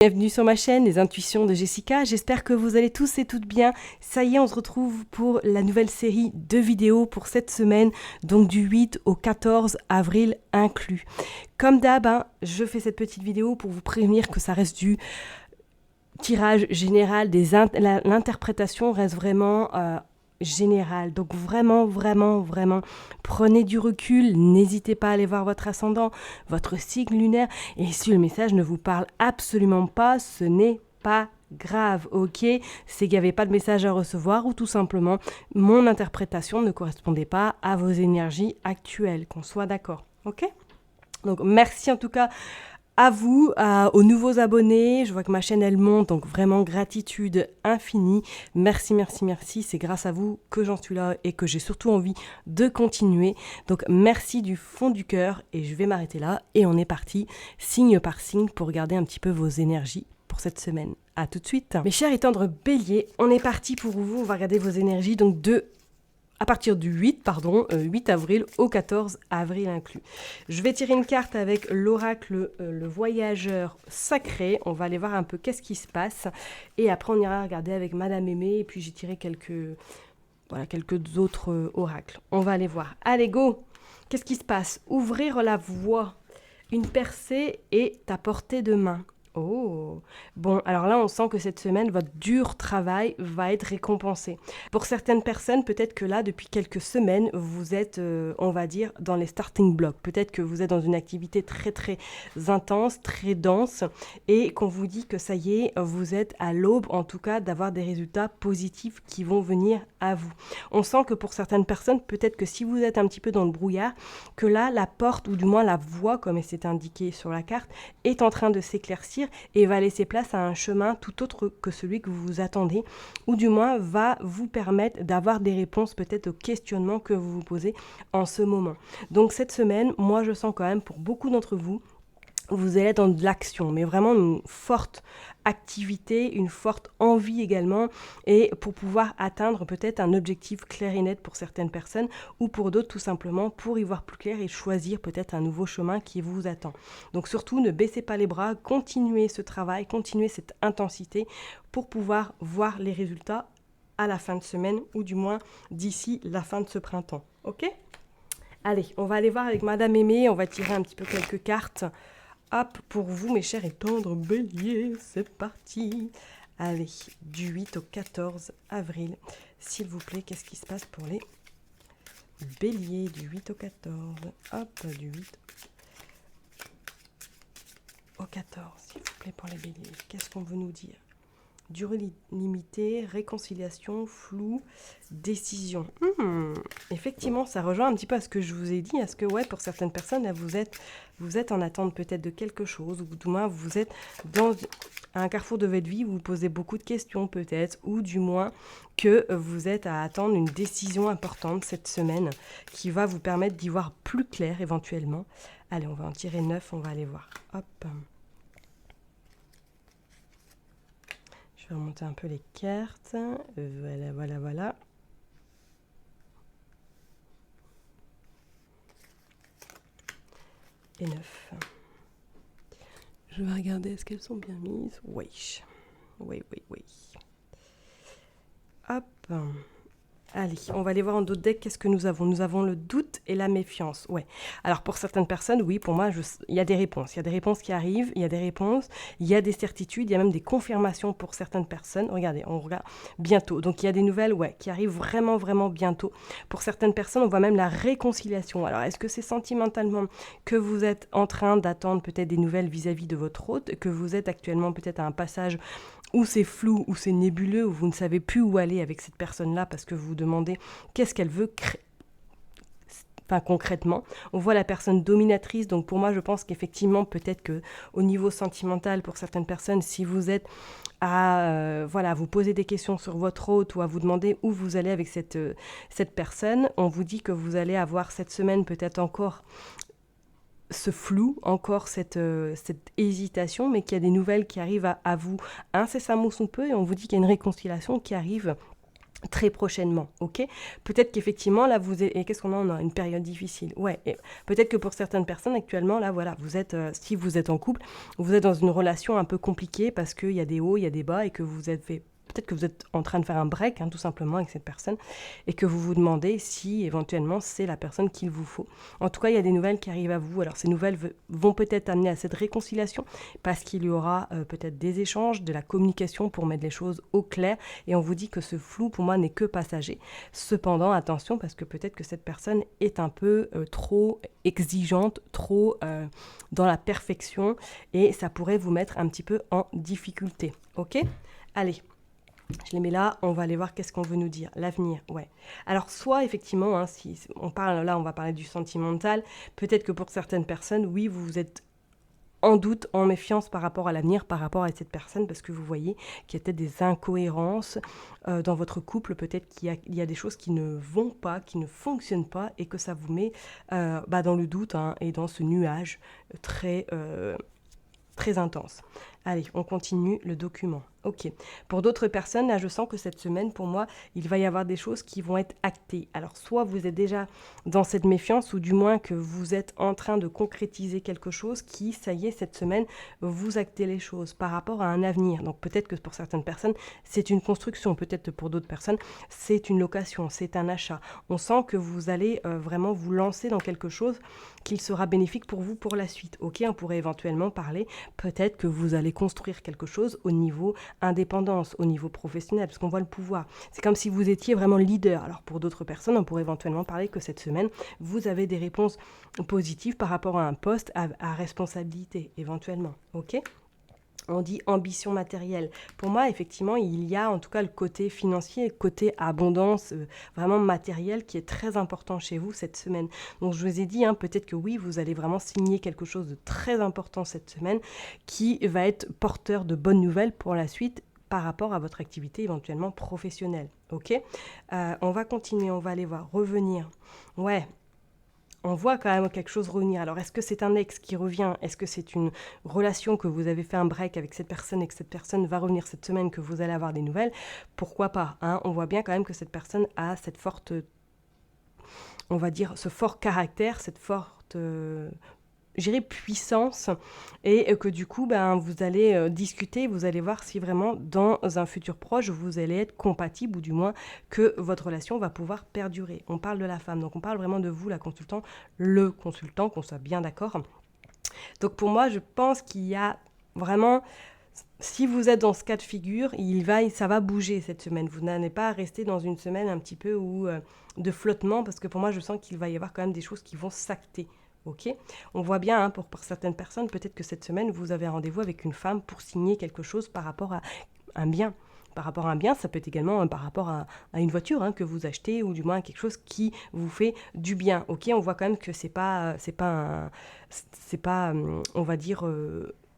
Bienvenue sur ma chaîne, les intuitions de Jessica. J'espère que vous allez tous et toutes bien. Ça y est, on se retrouve pour la nouvelle série de vidéos pour cette semaine, donc du 8 au 14 avril inclus. Comme d'hab, je fais cette petite vidéo pour vous prévenir que ça reste du tirage général, l'interprétation reste vraiment générale. Donc vraiment, prenez du recul, n'hésitez pas à aller voir votre ascendant, votre signe lunaire, et si le message ne vous parle absolument pas, ce n'est pas grave, ok? C'est qu'il n'y avait pas de message à recevoir ou tout simplement, mon interprétation ne correspondait pas à vos énergies actuelles, qu'on soit d'accord, ok? Donc merci en tout cas à vous, aux nouveaux abonnés. Je vois que ma chaîne elle monte, donc vraiment gratitude infinie. Merci, c'est grâce à vous que j'en suis là et que j'ai surtout envie de continuer. Donc merci du fond du cœur et je vais m'arrêter là et on est parti signe par signe pour regarder un petit peu vos énergies pour cette semaine. À tout de suite. Mes chers et tendres béliers, on est parti pour vous, on va regarder vos énergies donc à partir du 8 avril au 14 avril inclus. Je vais tirer une carte avec l'oracle, le voyageur sacré. On va aller voir un peu qu'est-ce qui se passe. Et après, on ira regarder avec Madame Aimée. Et puis, j'ai tiré quelques autres oracles. On va aller voir. Allez, go! Qu'est-ce qui se passe? Ouvrir la voie. Une percée est à portée de main. Oh, bon, alors là, on sent que cette semaine, votre dur travail va être récompensé. Pour certaines personnes, peut-être que là, depuis quelques semaines, vous êtes, on va dire, dans les starting blocks. Peut-être que vous êtes dans une activité très, très intense, très dense, et qu'on vous dit que ça y est, vous êtes à l'aube, en tout cas, d'avoir des résultats positifs qui vont venir à vous. On sent que pour certaines personnes, peut-être que si vous êtes un petit peu dans le brouillard, que là, la porte, ou du moins la voie, comme c'est indiqué sur la carte, est en train de s'éclaircir et va laisser place à un chemin tout autre que celui que vous vous attendez, ou du moins va vous permettre d'avoir des réponses peut-être aux questionnements que vous vous posez en ce moment. Donc cette semaine, moi je sens quand même pour beaucoup d'entre vous, vous allez être dans de l'action, mais vraiment une forte activité, une forte envie également, et pour pouvoir atteindre peut-être un objectif clair et net pour certaines personnes, ou pour d'autres tout simplement pour y voir plus clair et choisir peut-être un nouveau chemin qui vous attend. Donc surtout, ne baissez pas les bras, continuez ce travail, continuez cette intensité pour pouvoir voir les résultats à la fin de semaine, ou du moins d'ici la fin de ce printemps. Ok ? Allez, on va aller voir avec Madame Aimée, on va tirer un petit peu quelques cartes. Hop, pour vous, mes chers et tendres béliers, c'est parti. Allez, du 8 au 14 avril, s'il vous plaît, qu'est-ce qui se passe pour les béliers du 8 au 14? Hop, du 8 au 14, s'il vous plaît, pour les béliers. Qu'est-ce qu'on veut nous dire? Durée limitée, réconciliation, flou, décision. Effectivement, ça rejoint un petit peu à ce que je vous ai dit, à ce que, ouais, pour certaines personnes, là, vous êtes en attente peut-être de quelque chose, ou du moins, vous êtes dans un carrefour de votre vie, vous vous posez beaucoup de questions peut-être, ou du moins que vous êtes à attendre une décision importante cette semaine qui va vous permettre d'y voir plus clair éventuellement. Allez, on va en tirer 9, on va aller voir. Hop. Je vais remonter un peu les cartes. Voilà. Et 9. Je vais regarder, est-ce qu'elles sont bien mises? Oui. Hop. Allez, on va aller voir en d'autres decks qu'est-ce que nous avons. Nous avons le doute et la méfiance. Ouais. Alors pour certaines personnes, oui, pour moi, il y a des réponses. Il y a des réponses qui arrivent, il y a des réponses, il y a des certitudes, il y a même des confirmations pour certaines personnes. Regardez, on regarde bientôt. Donc il y a des nouvelles, ouais, qui arrivent vraiment bientôt. Pour certaines personnes, on voit même la réconciliation. Alors est-ce que c'est sentimentalement que vous êtes en train d'attendre peut-être des nouvelles vis-à-vis de votre hôte, que vous êtes actuellement peut-être à un passage où c'est flou, où c'est nébuleux, où vous ne savez plus où aller avec cette personne-là parce que vous vous demandez qu'est-ce qu'elle veut concrètement. On voit la personne dominatrice, donc pour moi je pense qu'effectivement peut-être que au niveau sentimental pour certaines personnes, si vous êtes à vous poser des questions sur votre hôte ou à vous demander où vous allez avec cette personne, on vous dit que vous allez avoir cette semaine peut-être encore ce flou, encore cette hésitation, mais qu'il y a des nouvelles qui arrivent à vous incessamment sous peu, et on vous dit qu'il y a une réconciliation qui arrive très prochainement, ok? Peut-être qu'effectivement, là, et qu'est-ce qu'on a? On a une période difficile. Ouais, et peut-être que pour certaines personnes, actuellement, là, voilà, vous êtes, si vous êtes en couple, vous êtes dans une relation un peu compliquée parce qu'il y a des hauts, il y a des bas et que vous êtes fait... Peut-être que vous êtes en train de faire un break, hein, tout simplement, avec cette personne, et que vous vous demandez si, éventuellement, c'est la personne qu'il vous faut. En tout cas, il y a des nouvelles qui arrivent à vous. Alors, ces nouvelles vont peut-être amener à cette réconciliation, parce qu'il y aura peut-être des échanges, de la communication pour mettre les choses au clair, et on vous dit que ce flou, pour moi, n'est que passager. Cependant, attention, parce que peut-être que cette personne est un peu trop exigeante, trop dans la perfection, et ça pourrait vous mettre un petit peu en difficulté. Ok ? Allez, je les mets là, on va aller voir qu'est-ce qu'on veut nous dire. L'avenir, ouais. Alors, soit effectivement, hein, si on parle là, on va parler du sentimental, peut-être que pour certaines personnes, oui, vous êtes en doute, en méfiance par rapport à l'avenir, par rapport à cette personne, parce que vous voyez qu'il y a peut-être des incohérences dans votre couple, peut-être qu'il y a des choses qui ne vont pas, qui ne fonctionnent pas, et que ça vous met dans le doute, hein, et dans ce nuage très intense. Allez, on continue le document. Ok. Pour d'autres personnes, là, je sens que cette semaine, pour moi, il va y avoir des choses qui vont être actées. Alors, soit vous êtes déjà dans cette méfiance, ou du moins que vous êtes en train de concrétiser quelque chose qui, ça y est, cette semaine, vous actez les choses par rapport à un avenir. Donc, peut-être que pour certaines personnes, c'est une construction. Peut-être que pour d'autres personnes, c'est une location, c'est un achat. On sent que vous allez vraiment vous lancer dans quelque chose qui sera bénéfique pour vous pour la suite. Ok, on pourrait éventuellement parler, peut-être que vous allez construire quelque chose au niveau indépendance, au niveau professionnel, parce qu'on voit le pouvoir. C'est comme si vous étiez vraiment leader. Alors pour d'autres personnes, on pourrait éventuellement parler que cette semaine, vous avez des réponses positives par rapport à un poste à responsabilité, éventuellement. Ok ? On dit ambition matérielle. Pour moi, effectivement, il y a en tout cas le côté financier, le côté abondance, vraiment matériel, qui est très important chez vous cette semaine. Donc, je vous ai dit, hein, peut-être que oui, vous allez vraiment signer quelque chose de très important cette semaine, qui va être porteur de bonnes nouvelles pour la suite par rapport à votre activité éventuellement professionnelle. Ok ? On va continuer, on va aller voir, revenir. Ouais. On voit quand même quelque chose revenir. Alors, est-ce que c'est un ex qui revient? Est-ce que c'est une relation que vous avez fait un break avec cette personne et que cette personne va revenir cette semaine, que vous allez avoir des nouvelles? Pourquoi pas, hein? On voit bien quand même que cette personne a cette forte, on va dire, ce fort caractère, cette forte... puissance, et que du coup vous allez discuter, vous allez voir si vraiment dans un futur proche vous allez être compatible, ou du moins que votre relation va pouvoir perdurer. On parle de la femme, donc on parle vraiment de vous, le consultant, qu'on soit bien d'accord. Donc pour moi, je pense qu'il y a vraiment, si vous êtes dans ce cas de figure, ça va bouger cette semaine. Vous n'allez pas rester dans une semaine un petit peu de flottement, parce que pour moi, je sens qu'il va y avoir quand même des choses qui vont s'acter. Ok, on voit bien, hein, pour certaines personnes, peut-être que cette semaine, vous avez un rendez-vous avec une femme pour signer quelque chose par rapport à un bien. Par rapport à un bien, ça peut être également par rapport à une voiture, hein, que vous achetez, ou du moins quelque chose qui vous fait du bien. Ok, on voit quand même que c'est pas, on va dire,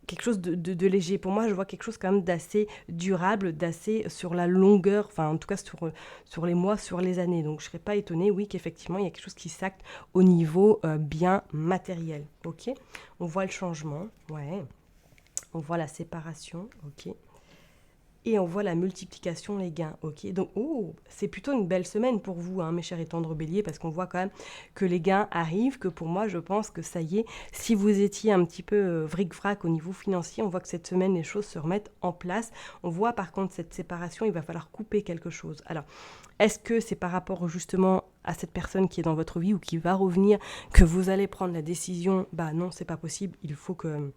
quelque chose de léger. Pour moi, je vois quelque chose quand même d'assez durable, d'assez sur la longueur, enfin en tout cas sur les mois, sur les années. Donc je ne serais pas étonnée, oui, qu'effectivement, il y a quelque chose qui s'acte au niveau bien matériel. Ok, on voit le changement, ouais. On voit la séparation, ok. Et on voit la multiplication, les gains, ok. Donc, c'est plutôt une belle semaine pour vous, hein, mes chers et tendres béliers, parce qu'on voit quand même que les gains arrivent, que pour moi, je pense que ça y est, si vous étiez un petit peu vric-vrac au niveau financier, on voit que cette semaine, les choses se remettent en place. On voit par contre cette séparation, il va falloir couper quelque chose. Alors, est-ce que c'est par rapport justement à cette personne qui est dans votre vie ou qui va revenir que vous allez prendre la décision, non, c'est pas possible, il faut que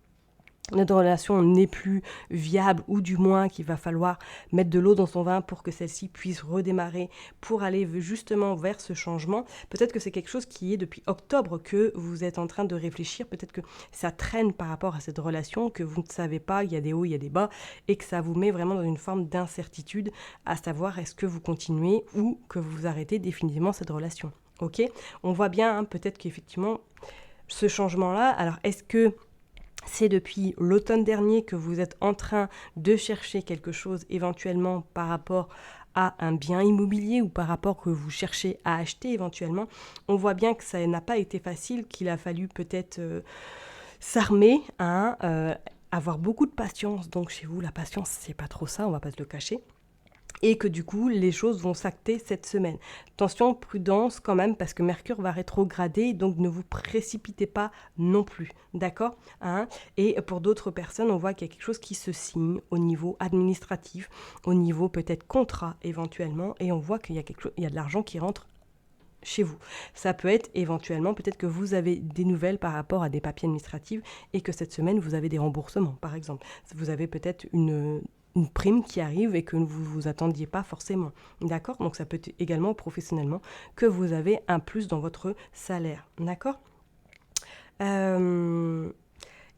notre relation n'est plus viable, ou du moins qu'il va falloir mettre de l'eau dans son vin pour que celle-ci puisse redémarrer, pour aller justement vers ce changement. Peut-être que c'est quelque chose qui est depuis octobre que vous êtes en train de réfléchir, peut-être que ça traîne par rapport à cette relation, que vous ne savez pas, il y a des hauts, il y a des bas, et que ça vous met vraiment dans une forme d'incertitude, à savoir est-ce que vous continuez ou que vous arrêtez définitivement cette relation. Ok ? On voit bien, hein, peut-être qu'effectivement, ce changement-là, alors est-ce que c'est depuis l'automne dernier que vous êtes en train de chercher quelque chose éventuellement par rapport à un bien immobilier, ou par rapport que vous cherchez à acheter éventuellement? On voit bien que ça n'a pas été facile, qu'il a fallu peut-être s'armer, hein, avoir beaucoup de patience. Donc chez vous, la patience, c'est pas trop ça, on va pas se le cacher. et que du coup, les choses vont s'acter cette semaine. Attention, prudence quand même, parce que Mercure va rétrograder, donc ne vous précipitez pas non plus, d'accord, hein. Et pour d'autres personnes, on voit qu'il y a quelque chose qui se signe au niveau administratif, au niveau peut-être contrat éventuellement, et on voit qu'il y a il y a de l'argent qui rentre chez vous. Ça peut être éventuellement, peut-être que vous avez des nouvelles par rapport à des papiers administratifs et que cette semaine, vous avez des remboursements, par exemple. Vous avez peut-être une prime qui arrive et que vous ne vous attendiez pas forcément. D'accord? Donc ça peut être également professionnellement que vous avez un plus dans votre salaire. D'accord?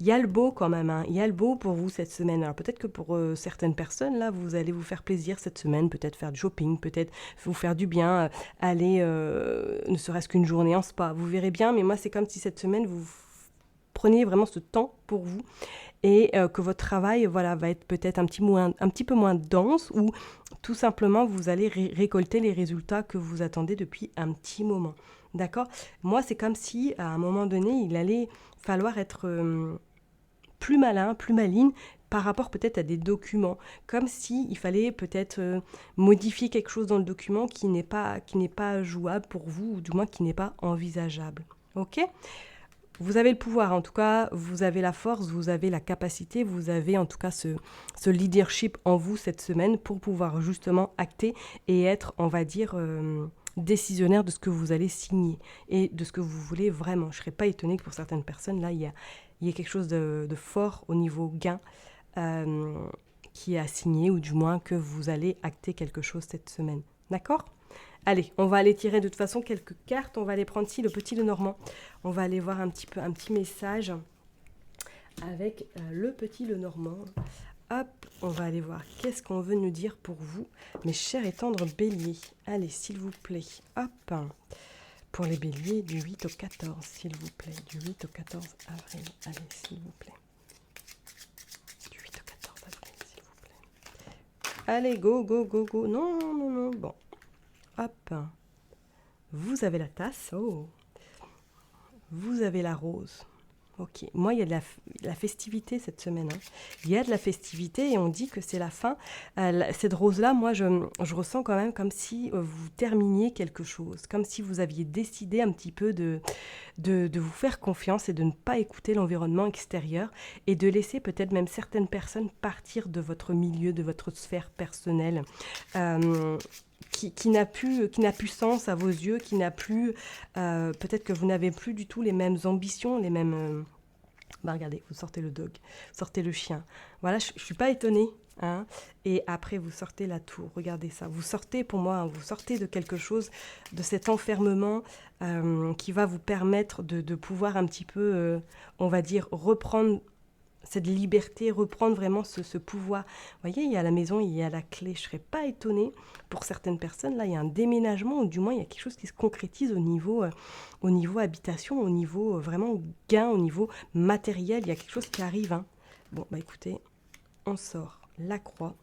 Il y a le beau quand même, hein. Il y a le beau pour vous cette semaine. Alors peut-être que pour certaines personnes, là, vous allez vous faire plaisir cette semaine, peut-être faire du shopping, peut-être vous faire du bien, aller ne serait-ce qu'une journée en spa. Vous verrez bien, mais moi c'est comme si cette semaine, vous preniez vraiment ce temps pour vous et que votre travail voilà, va être peut-être un petit peu moins dense ou tout simplement vous allez récolter les résultats que vous attendez depuis un petit moment. D'accord? Moi, c'est comme si à un moment donné, il allait falloir être plus malin, plus maligne par rapport peut-être à des documents, comme si il fallait peut-être modifier quelque chose dans le document qui n'est pas jouable pour vous, ou du moins qui n'est pas envisageable. Ok? Vous avez le pouvoir, en tout cas, vous avez la force, vous avez la capacité, vous avez en tout cas ce leadership en vous cette semaine pour pouvoir justement acter et être, on va dire, décisionnaire de ce que vous allez signer et de ce que vous voulez vraiment. Je ne serais pas étonnée que pour certaines personnes, là, il y ait quelque chose de fort au niveau gain qui est à signer ou du moins que vous allez acter quelque chose cette semaine. D'accord ? Allez, on va aller tirer de toute façon quelques cartes. On va aller prendre ici le petit Lenormand. On va aller voir un petit message avec le petit Lenormand. Hop, on va aller voir qu'est-ce qu'on veut nous dire pour vous, mes chers et tendres béliers. Allez, s'il vous plaît. Hop, pour les béliers du 8 au 14, s'il vous plaît. Du 8 au 14 avril. Allez, s'il vous plaît. Du 8 au 14 avril, s'il vous plaît. Allez, go, go, go, go. Non, non, non, bon. Hop, vous avez la tasse, oh, vous avez la rose. Ok, moi il y a de la festivité cette semaine. Hein. Il y a de la festivité et on dit que c'est la fin. Cette rose-là, moi je ressens quand même comme si vous terminiez quelque chose, comme si vous aviez décidé un petit peu de vous faire confiance et de ne pas écouter l'environnement extérieur et de laisser peut-être même certaines personnes partir de votre milieu, de votre sphère personnelle. Qui n'a plus sens à vos yeux, qui n'a plus... peut-être que vous n'avez plus du tout les mêmes ambitions, les mêmes... regardez, vous sortez le dog, sortez le chien. Voilà, je ne suis pas étonnée. Hein, et après, vous sortez la tour. Regardez ça. Vous sortez, pour moi, vous sortez de quelque chose, de cet enfermement qui va vous permettre de pouvoir un petit peu, on va dire, reprendre cette liberté, reprendre vraiment ce pouvoir. Vous voyez, il y a la maison, il y a la clé. Je ne serais pas étonnée pour certaines personnes. Là, il y a un déménagement, ou du moins, il y a quelque chose qui se concrétise au niveau habitation, au niveau vraiment gain, au niveau matériel. Il y a quelque chose qui arrive. Hein. Bon, bah écoutez, on sort la croix.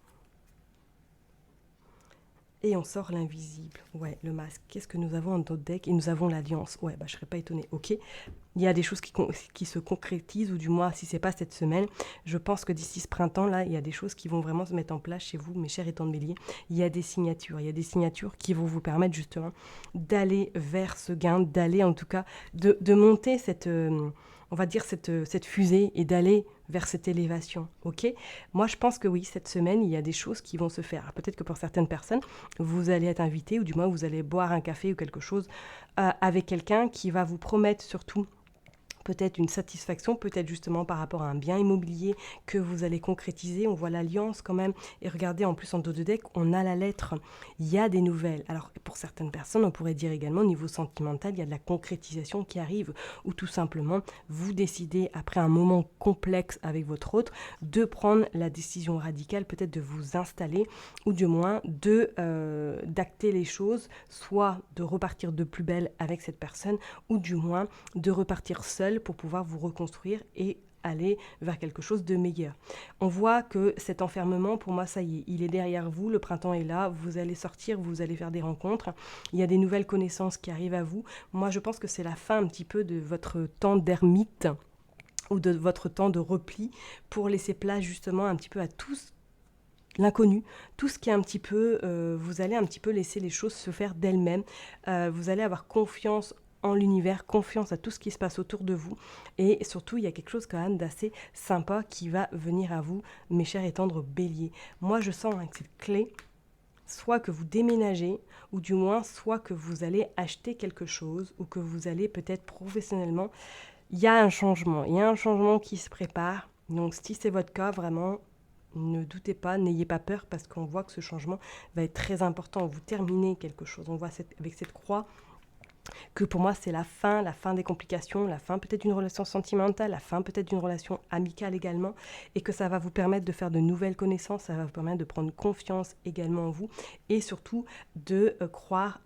Et on sort l'invisible. Ouais, le masque. Qu'est-ce que nous avons dans notre deck? Et nous avons l'alliance. Ouais, bah je serais pas étonnée. Ok. Il y a des choses qui se concrétisent, ou du moins, si c'est pas cette semaine, je pense que d'ici ce printemps, là, il y a des choses qui vont vraiment se mettre en place chez vous, mes chers et tendres béliers. Il y a des signatures. Il y a des signatures qui vont vous permettre justement d'aller vers ce gain, d'aller en tout cas, de monter cette... on va dire cette fusée et d'aller vers cette élévation, ok? Moi, je pense que oui, cette semaine, il y a des choses qui vont se faire. Alors, peut-être que pour certaines personnes, vous allez être invité, ou du moins, vous allez boire un café ou quelque chose avec quelqu'un qui va vous promettre surtout peut-être une satisfaction, peut-être justement par rapport à un bien immobilier que vous allez concrétiser. On voit l'alliance quand même. Et regardez, en plus en dos de deck, on a la lettre. Il y a des nouvelles. Alors pour certaines personnes, on pourrait dire également au niveau sentimental, il y a de la concrétisation qui arrive. Ou tout simplement, vous décidez, après un moment complexe avec votre autre, de prendre la décision radicale, peut-être de vous installer, ou du moins d'acter les choses, soit de repartir de plus belle avec cette personne, ou du moins de repartir seul pour pouvoir vous reconstruire et aller vers quelque chose de meilleur. On voit que cet enfermement, pour moi, ça y est, il est derrière vous, le printemps est là, vous allez sortir, vous allez faire des rencontres, il y a des nouvelles connaissances qui arrivent à vous. Moi, je pense que c'est la fin un petit peu de votre temps d'ermite ou de votre temps de repli pour laisser place justement un petit peu à tout l'inconnu, tout ce qui est un petit peu, vous allez un petit peu laisser les choses se faire d'elles-mêmes. Vous allez avoir confiance en l'univers, confiance à tout ce qui se passe autour de vous. Et surtout, il y a quelque chose quand même d'assez sympa qui va venir à vous, mes chers et tendres béliers. Moi, je sens avec cette clé, soit que vous déménagez, ou du moins, soit que vous allez acheter quelque chose, ou que vous allez peut-être professionnellement. Il y a un changement qui se prépare. Donc, si c'est votre cas, vraiment, ne doutez pas, n'ayez pas peur, parce qu'on voit que ce changement va être très important. Vous terminez quelque chose. On voit avec cette croix que pour moi, c'est la fin des complications, la fin peut-être d'une relation sentimentale, la fin peut-être d'une relation amicale également, et que ça va vous permettre de faire de nouvelles connaissances, ça va vous permettre de prendre confiance également en vous, et surtout de croire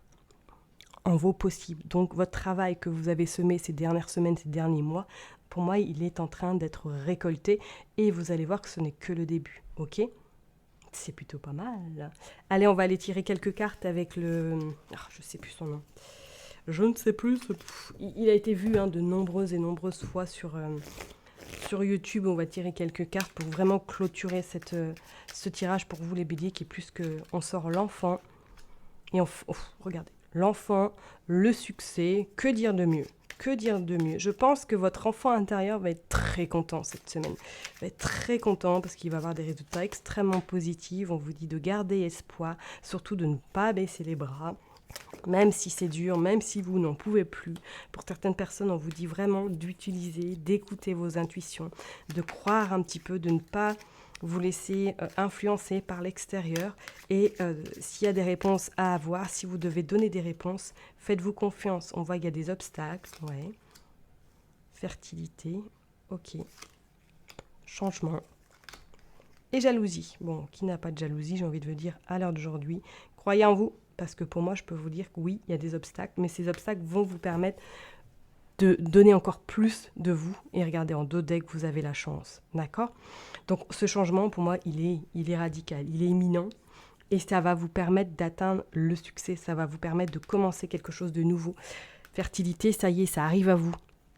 en vos possibles. Donc votre travail que vous avez semé ces dernières semaines, ces derniers mois, pour moi, il est en train d'être récolté, et vous allez voir que ce n'est que le début, ok ? C'est plutôt pas mal. Allez, on va aller tirer quelques cartes avec le... je sais plus son nom. Je ne sais plus. Il a été vu de nombreuses et nombreuses fois sur YouTube. On va tirer quelques cartes pour vraiment clôturer ce tirage pour vous les béliers qui est plus que... On sort l'enfant. Et regardez. L'enfant, le succès. Que dire de mieux ? Que dire de mieux ? Je pense que votre enfant intérieur va être très content cette semaine. Il va être très content parce qu'il va avoir des résultats extrêmement positifs. On vous dit de garder espoir, surtout de ne pas baisser les bras. Même si c'est dur, même si vous n'en pouvez plus. Pour certaines personnes, on vous dit vraiment d'utiliser, d'écouter vos intuitions, de croire un petit peu, de ne pas vous laisser influencer par l'extérieur. Et s'il y a des réponses à avoir, si vous devez donner des réponses, faites-vous confiance. On voit qu'il y a des obstacles. Ouais. Fertilité. Ok. Changement. Et jalousie. Bon, qui n'a pas de jalousie, j'ai envie de vous dire, à l'heure d'aujourd'hui. Croyez en vous. Parce que pour moi, je peux vous dire que oui, il y a des obstacles, mais ces obstacles vont vous permettre de donner encore plus de vous. Et regardez, en dos deck, vous avez la chance. D'accord ? Donc, ce changement, pour moi, il est radical, il est imminent. Et ça va vous permettre d'atteindre le succès. Ça va vous permettre de commencer quelque chose de nouveau. Fertilité, ça y est, ça arrive à vous.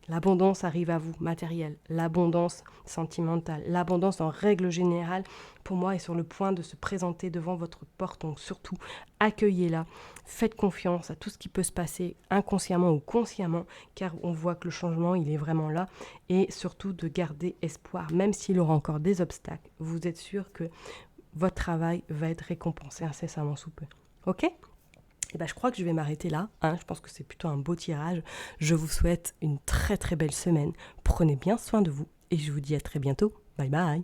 L'abondance arrive à vous, matérielle, l'abondance sentimentale, l'abondance en règle générale, pour moi, est sur le point de se présenter devant votre porte. Donc surtout, accueillez-la, faites confiance à tout ce qui peut se passer inconsciemment ou consciemment, car on voit que le changement, il est vraiment là. Et surtout, de garder espoir, même s'il aura encore des obstacles. Vous êtes sûr que votre travail va être récompensé incessamment sous peu. Ok ? Je crois que je vais m'arrêter là. Je pense que c'est plutôt un beau tirage. Je vous souhaite une très très belle semaine. Prenez bien soin de vous et je vous dis à très bientôt. Bye bye.